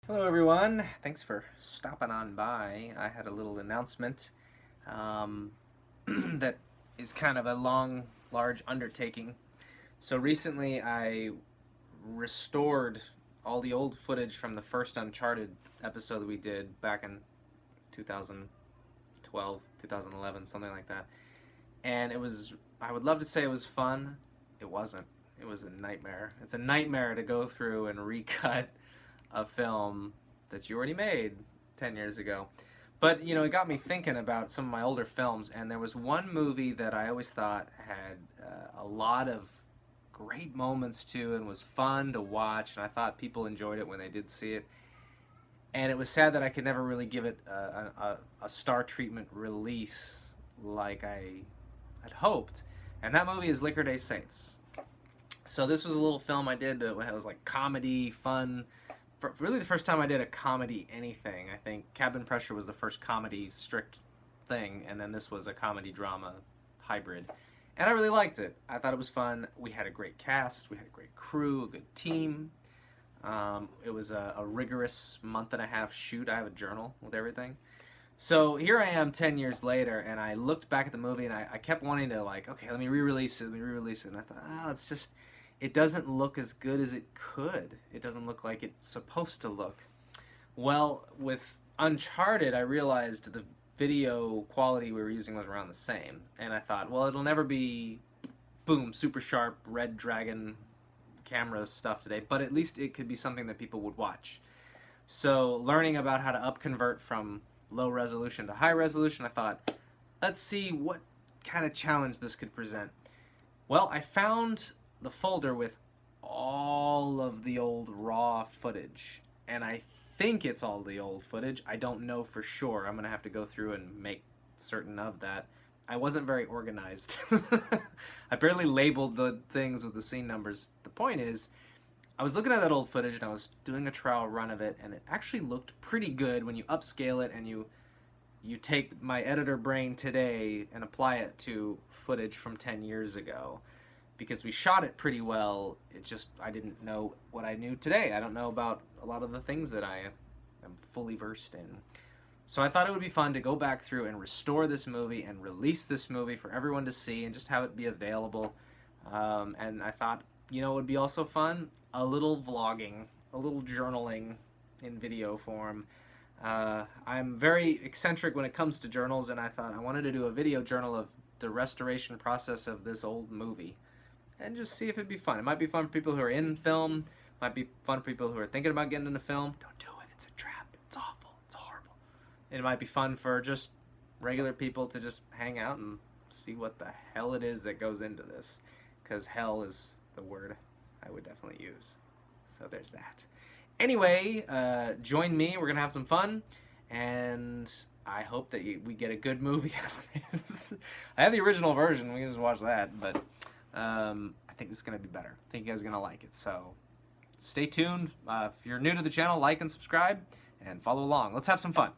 Hello, everyone. Thanks for stopping on by. I had a little announcement um, that is kind of a long, large undertaking. So recently, I restored all the old footage from the first Uncharted episode that we did back in 2012, 2011, something like that. And I would love to say it was fun. It wasn't. It was a nightmare. It's a nightmare to go through and recut a film that you already made 10 years ago. But, it got me thinking about some of my older films, and there was one movie that I always thought had a lot of great moments to and was fun to watch, and I thought people enjoyed it when they did see it. And it was sad that I could never really give it a star treatment release like I had hoped. And that movie is Liquor Day Saints. So this was a little film I did that was like comedy, fun. For really the first time I did a comedy anything. I think Cabin Pressure was the first comedy strict thing, and then this was a comedy drama hybrid. And I really liked it. I thought it was fun. We had a great cast, we had a great crew, a good team. It was a rigorous month and a half shoot. I have a journal with everything. So here I am 10 years later, and I looked back at the movie, and I kept wanting to, like, okay, let me re-release it, And I thought, it's just, it doesn't look as good as it could. It doesn't look like it's supposed to look. Well, with Uncharted, I realized the video quality we were using was around the same. And I thought, well, it'll never be, boom, super sharp, Red Dragon camera stuff today, but at least it could be something that people would watch. So learning about how to upconvert from low resolution to high resolution, I thought, let's see what kind of challenge this could present. Well, I found the folder with all of the old raw footage, and I think it's all the old footage. I don't know for sure. I'm going to have to go through and make certain of that. I wasn't very organized. I barely labeled the things with the scene numbers. The point is, I was looking at that old footage and I was doing a trial run of it, and it actually looked pretty good when you upscale it and you take my editor brain today and apply it to footage from 10 years ago. Because we shot it pretty well, I didn't know what I knew today. I don't know about a lot of the things that I am fully versed in. So I thought it would be fun to go back through and restore this movie and release this movie for everyone to see and just have it be available. And I thought, it would be also fun, a little vlogging, a little journaling in video form. I'm very eccentric when it comes to journals, and I thought I wanted to do a video journal of the restoration process of this old movie and just see if it'd be fun. It might be fun for people who are in film, might be fun for people who are thinking about getting into film. Don't do it, it's a trap, it's awful, it's horrible. It might be fun for just regular people to just hang out and see what the hell it is that goes into this, because hell is the word I would definitely use. So there's that. Anyway, join me. We're going to have some fun, and I hope that we get a good movie out of this. I have the original version. We can just watch that, but I think this is going to be better. I think you guys are going to like it. So stay tuned. If you're new to the channel, like and subscribe, and follow along. Let's have some fun.